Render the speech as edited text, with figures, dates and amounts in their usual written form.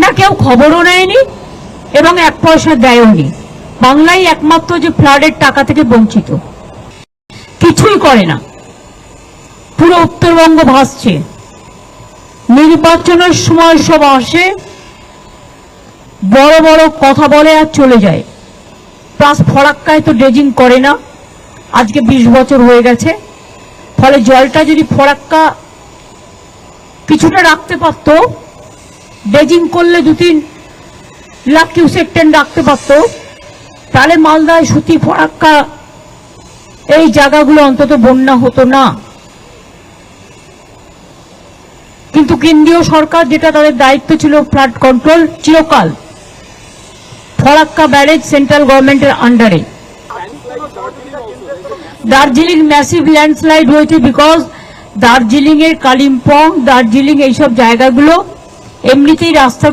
না কেউ খবরও নেয়নি এবং 1 পয়সা দেয়নি। বাংলায় একমাত্র যে ফ্লাডের টাকা থেকে বঞ্চিত, কিছুই করে না। পুরো উত্তরবঙ্গ ভাসছে। নির্বাচনের সময় সব আসে, বড় বড় কথা বলে আর চলে যায়। প্লাস ফরাক্কায় তো ড্রেজিং করে না, আজকে 20 বছর হয়ে গেছে। ফলে জলটা যদি ফরাক্কা কিছুটা রাখতে পারত, ড্রেজিং করলে 2-3 লাখ কিউসেক ট্রেন রাখতে পারত, তাহলে মালদায় সুতি ফরাক্কা এই জায়গাগুলো অন্তত বন্যা হতো না। কিন্তু কেন্দ্রীয় সরকার, যেটা তাদের দায়িত্ব ছিল ফ্লাড কন্ট্রোল, চিরকাল ফরাক্কা ব্যারেজ সেন্ট্রাল গভর্নমেন্টের আন্ডারে। দার্জিলিং ম্যাসিভ ল্যান্ডস্লাইড হয়েছে বিকজ দার্জিলিং এর কালিম্পং, দার্জিলিং এইসব জায়গাগুলো এমনিতেই রাস্তাগুলো